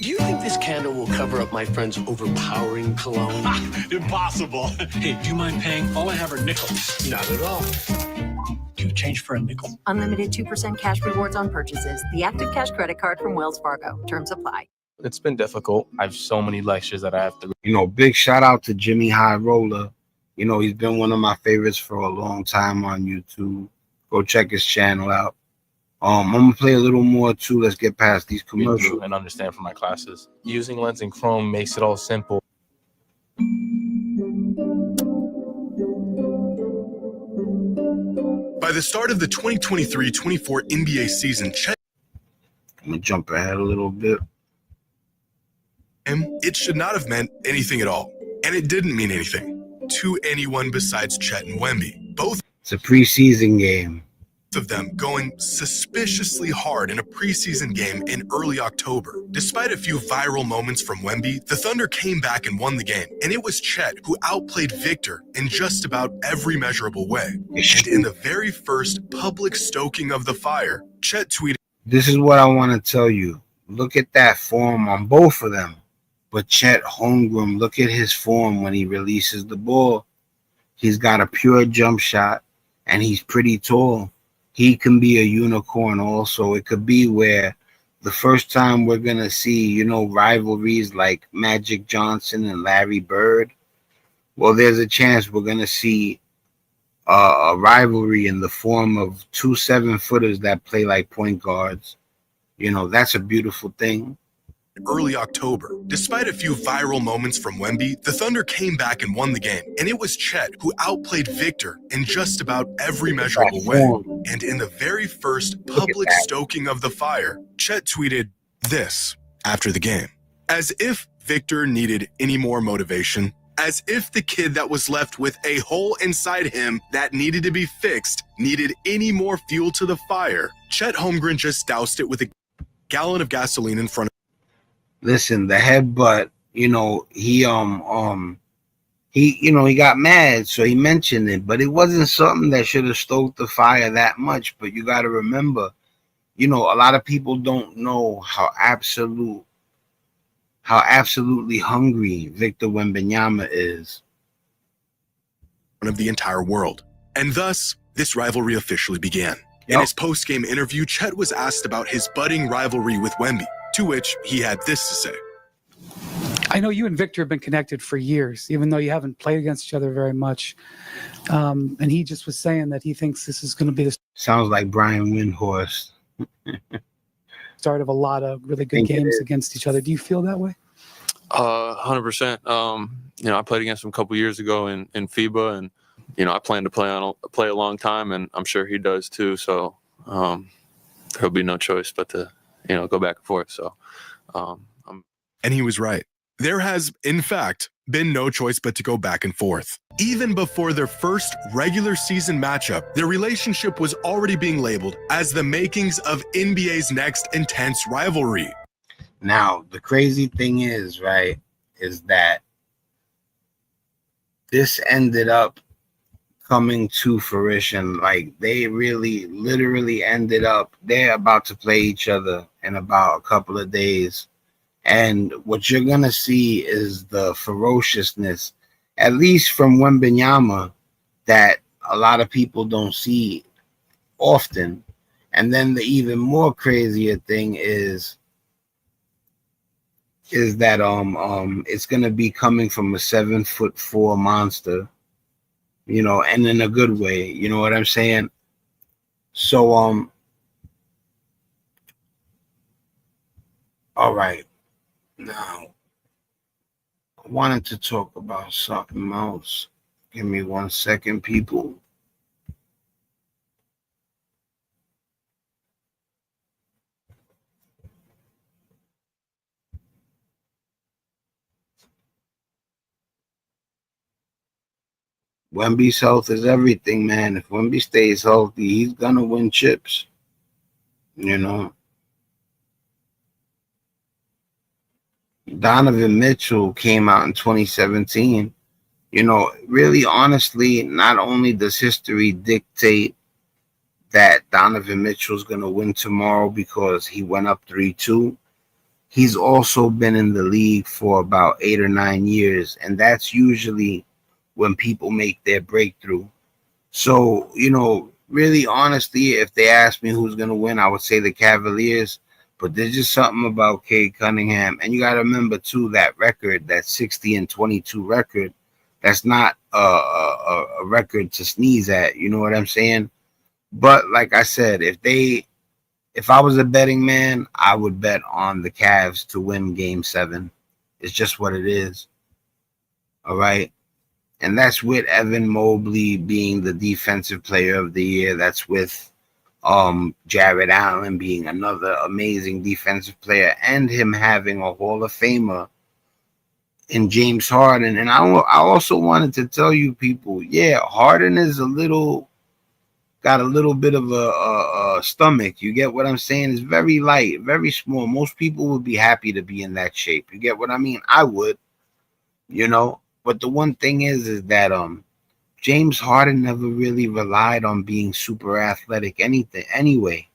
Do you think this candle will cover up my friend's overpowering cologne? Impossible. Hey, do you mind paying? All I have are nickels. Not at all. Do you change for a nickel? Unlimited 2% cash rewards on purchases. The Active Cash credit card from Wells Fargo. Terms apply. It's been difficult. I have so many lectures that I have to. You know, big shout out to Jimmy High Roller. You know, he's been one of my favorites for a long time on YouTube. Go check his channel out. I'm gonna play a little more too. Let's get past these commercials And understand from my classes. Using Lens and Chrome makes it all simple. By the start of the 2023-24 NBA season, Chet, I'm gonna jump ahead a little bit. it should not have meant anything at all. And it didn't mean anything to anyone besides Chet and Wemby. Both It's a preseason game. of them going suspiciously hard in a preseason game in early October. Despite a few viral moments from Wemby, the Thunder came back and won the game, and it was Chet who outplayed Victor in just about every measurable way. And in the very first public stoking of the fire, Chet tweeted, This is what I want to tell you. Look at that form on both of them. But Chet Holmgren, look at his form when he releases the ball. He's got a pure jump shot, and he's pretty tall. He can be a unicorn also. It could be where the first time we're going to see, you know, rivalries like Magic Johnson and Larry Bird. Well, there's a chance we're going to see a rivalry in the form of 2 7-footers that play like point guards. You know, that's a beautiful thing. early October. Despite a few viral moments from Wemby, the Thunder came back and won the game, and it was Chet who outplayed Victor in just about every measurable way. And in the very first public stoking of the fire, Chet tweeted this after the game. As if Victor needed any more motivation, as if the kid that was left with a hole inside him that needed to be fixed needed any more fuel to the fire, Chet Holmgren just doused it with a gallon of gasoline in front of. Listen, the headbutt, you know, he got mad, so he mentioned it, but it wasn't something that should have stoked the fire that much. But you got to remember, you know, a lot of people don't know how absolutely hungry Victor Wembanyama is. Of the entire world. And thus, this rivalry officially began. In his post-game interview, Chet was asked about his budding rivalry with Wemby, to which he had this to say. I know you and Victor have been connected for years, even though you haven't played against each other very much. And he just was saying that he thinks this is going to be the Sounds like Brian Windhorst. start of a lot of really good games against each other. Do you feel that way? 100%. You know, I played against him a couple years ago in FIBA, and you know, I plan to play a long time, and I'm sure he does too. So there'll be no choice but to, you know, go back and forth. So, and he was right. There has, in fact, been no choice but to go back and forth. Even before their first regular season matchup, their relationship was already being labeled as the makings of NBA's next intense rivalry. Now, the crazy thing is, right, is that this ended up coming to fruition. Like, they really, literally ended up, they're about to play each other in about a couple of days. And what you're going to see is the ferociousness, at least from Wembanyama, that a lot of people don't see often. And then the even more crazier thing is that it's gonna be coming from a 7'4" monster, and in a good way, you know what I'm saying? So all right, now I wanted to talk about something else. Give me 1 second, people. Wemby's health is everything, man. If Wemby stays healthy, he's gonna win chips. Donovan Mitchell came out in 2017. Really, honestly, not only does history dictate that Donovan Mitchell's gonna win tomorrow because he went up 3-2, he's also been in the league for about 8 or 9 years, and that's usually when people make their breakthrough. So, really honestly, if they ask me who's going to win, I would say the Cavaliers. But there's just something about Cade Cunningham. And you got to remember, too, that record, that 60-22 record, that's not a record to sneeze at. You know what I'm saying? But like I said, if I was a betting man, I would bet on the Cavs to win Game 7. It's just what it is. All right. And that's with Evan Mobley being the defensive player of the year. That's with Jared Allen being another amazing defensive player, and him having a Hall of Famer in James Harden. And I also wanted to tell you people, yeah, Harden is got a little bit of a stomach. You get what I'm saying? It's very light, very small. Most people would be happy to be in that shape. You get what I mean? I would, But the one thing is that James Harden never really relied on being super athletic anyway.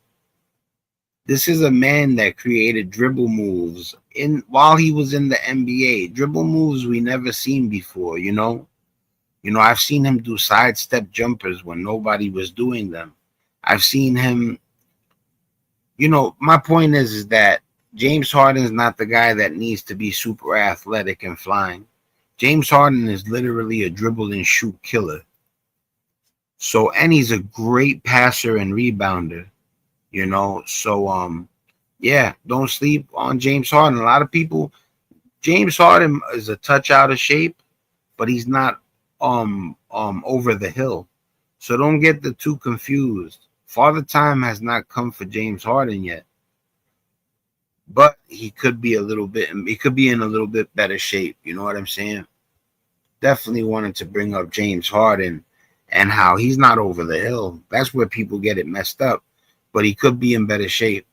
This is a man that created dribble moves while he was in the NBA. Dribble moves we never seen before, I've seen him do sidestep jumpers when nobody was doing them. I've seen him, my point is that James Harden is not the guy that needs to be super athletic and flying. James Harden is literally a dribble and shoot killer. So, and he's a great passer and rebounder, So, yeah, don't sleep on James Harden. A lot of people, James Harden is a touch out of shape, but he's not over the hill. So don't get the two confused. Father Time has not come for James Harden yet. But he could be in a little bit better shape. You know what I'm saying? Definitely wanted to bring up James Harden and how he's not over the hill. That's where people get it messed up. But he could be in better shape.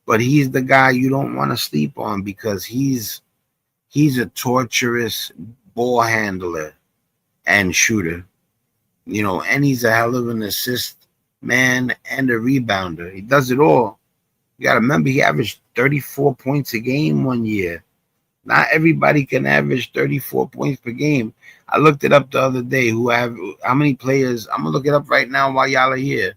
But he's the guy you don't want to sleep on because he's a torturous ball handler and shooter. And he's a hell of an assist man and a rebounder. He does it all. You got to remember, he averaged 34 points a game one year. Not everybody can average 34 points per game. I looked it up the other day. How many players? I'm going to look it up right now while y'all are here.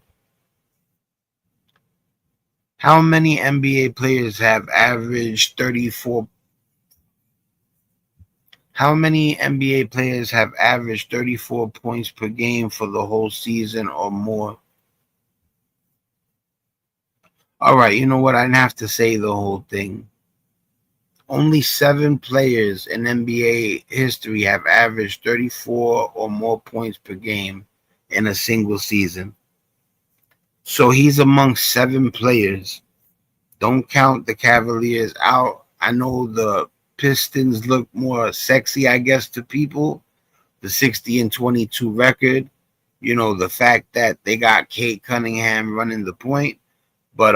How many NBA players have averaged 34? How many NBA players have averaged 34 points per game for the whole season or more? All right, you know what? I didn't have to say the whole thing. Only 7 players in NBA history have averaged 34 or more points per game in a single season. So he's amongst 7 players. Don't count the Cavaliers out. I know the Pistons look more sexy, I guess, to people. The 60-22 record. The fact that they got Cade Cunningham running the point. But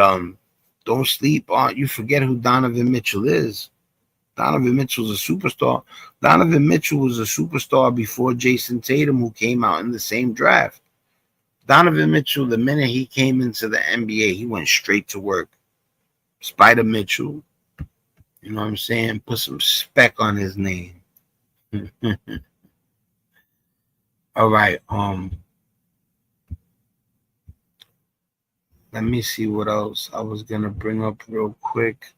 don't sleep on. You forget who Donovan Mitchell is. Donovan Mitchell's a superstar. Donovan Mitchell was a superstar before Jason Tatum, who came out in the same draft. Donovan Mitchell, the minute he came into the NBA, he went straight to work. Spider Mitchell, you know what I'm saying? Put some spec on his name. All right. Let me see what else I was gonna bring up real quick.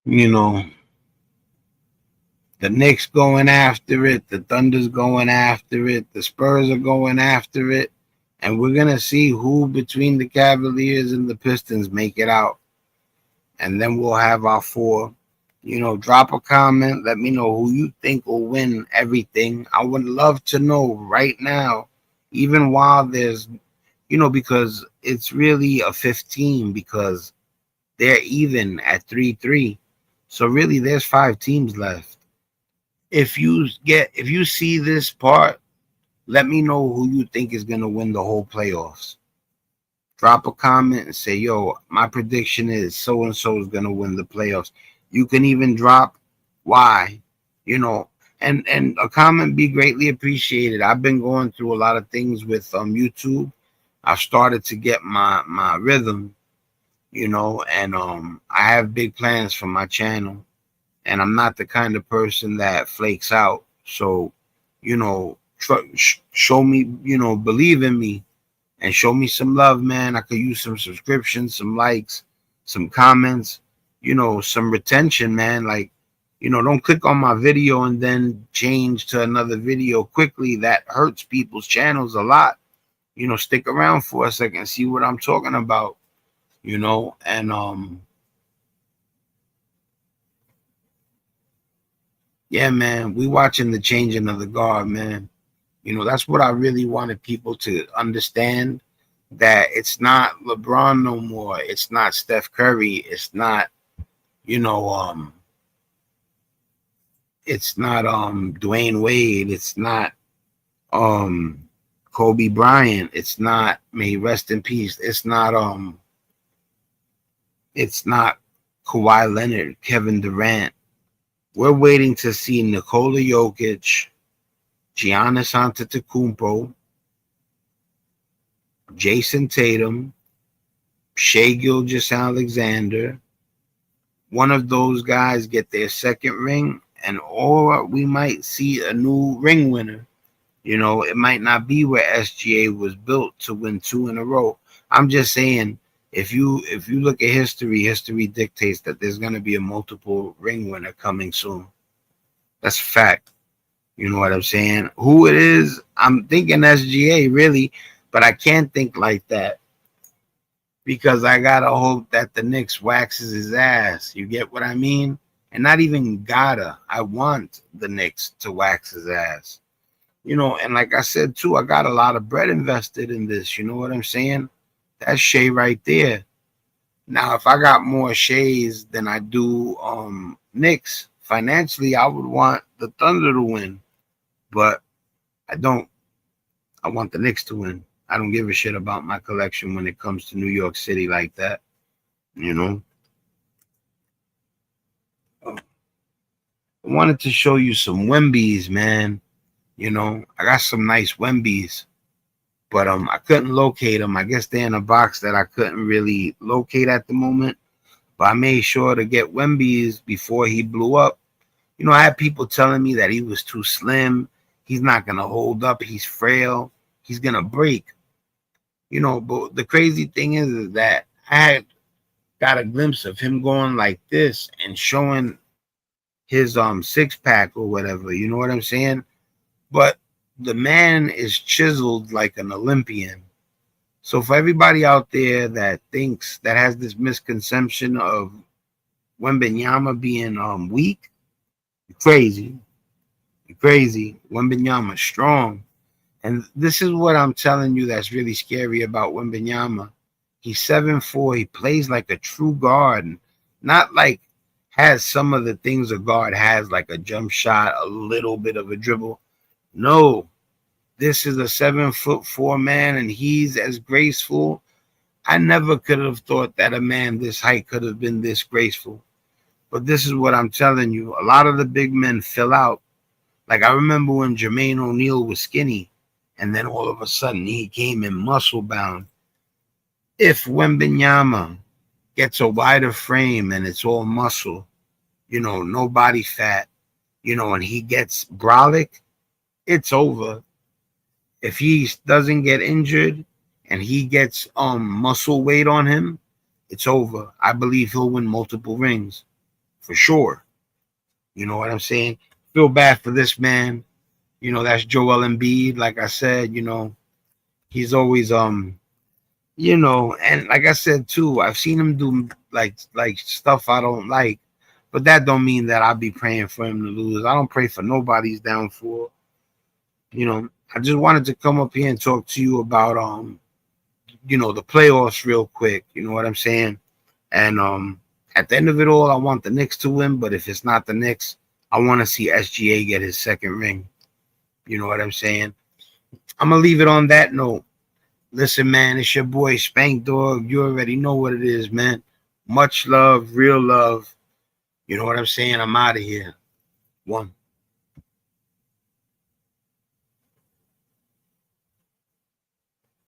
You know, the Knicks going after it, the Thunder's going after it, the Spurs are going after it, and we're gonna see who between the Cavaliers and the Pistons make it out. And then we'll have our four. You know, drop a comment. Let me know who you think will win everything. I would love to know right now, even while there's, because it's really a 15 because they're even at 3-3. So really, there's 5 teams left. If you see this part, let me know who you think is gonna win the whole playoffs. Drop a comment and say, yo, my prediction is so and so is gonna win the playoffs. You can even drop why, and a comment be greatly appreciated. I've been going through a lot of things with YouTube. I've started to get my rhythm, and I have big plans for my channel, and I'm not the kind of person that flakes out. So, show me, believe in me and show me some love, man. I could use some subscriptions, some likes, some comments, some retention, man. Like, don't click on my video and then change to another video quickly. That hurts people's channels a lot. Stick around for a second, see what I'm talking about, and yeah, man, we watching the changing of the guard, man. That's what I really wanted people to understand, that it's not LeBron no more. It's not Steph Curry. It's not, it's not Dwayne Wade. It's not Kobe Bryant. It's not, may he rest in peace. It's not Kawhi Leonard, Kevin Durant. We're waiting to see Nikola Jokic, Giannis Antetokounmpo, Jason Tatum, Shai Gilgeous-Alexander. One of those guys get their second ring, or we might see a new ring winner. It might not be where SGA was built to win 2 in a row. I'm just saying, if you look at history dictates that there's going to be a multiple ring winner coming soon. That's a fact. You know what I'm saying? Who it is, I'm thinking SGA, really, but I can't think like that because I got to hope that the Knicks waxes his ass. You get what I mean? And not even gotta. I want the Knicks to wax his ass. And like I said, too, I got a lot of bread invested in this. You know what I'm saying? That's Shai right there. Now, if I got more Shays than I do Knicks, financially, I would want the Thunder to win. But I don't. I want the Knicks to win. I don't give a shit about my collection when it comes to New York City like that. I wanted to show you some Wembys, man. I got some nice Wembys, but I couldn't locate them. I guess they're in a box that I couldn't really locate at the moment. But I made sure to get Wembys before he blew up. I had people telling me that he was too slim. He's not going to hold up. He's frail. He's going to break. But the crazy thing is that I had got a glimpse of him going like this and showing his 6-pack or whatever. You know what I'm saying? But the man is chiseled like an Olympian. So for everybody out there that has this misconception of Wembanyama being weak, you're crazy. You're crazy. Wembanyama strong. And this is what I'm telling you that's really scary about Wembanyama. He's 7'4". He plays like a true guard, not like has some of the things a guard has, like a jump shot, a little bit of a dribble. No, this is a 7'4" man, and he's as graceful. I never could have thought that a man this height could have been this graceful. But this is what I'm telling you. A lot of the big men fill out. Like I remember when Jermaine O'Neal was skinny, and then all of a sudden he came in muscle bound. If Wembanyama gets a wider frame and it's all muscle, no body fat, and he gets brolic, it's over. If he doesn't get injured and he gets muscle weight on him, it's over. I believe he'll win multiple rings for sure. You know what I'm saying? Feel bad for this man. That's Joel Embiid. Like I said, he's always and like I said too, I've seen him do like stuff I don't like, but that don't mean that I'll be praying for him to lose. I don't pray for nobody's downfall. I just wanted to come up here and talk to you about the playoffs real quick. You know what I'm saying? And at the end of it all, I want the Knicks to win, but if it's not the Knicks, I want to see SGA get his second ring. You know what I'm saying? I'm gonna leave it on that note. Listen, man, it's your boy Spank Dog. You already know what it is, man. Much love, real love. You know what I'm saying? I'm out of here. One.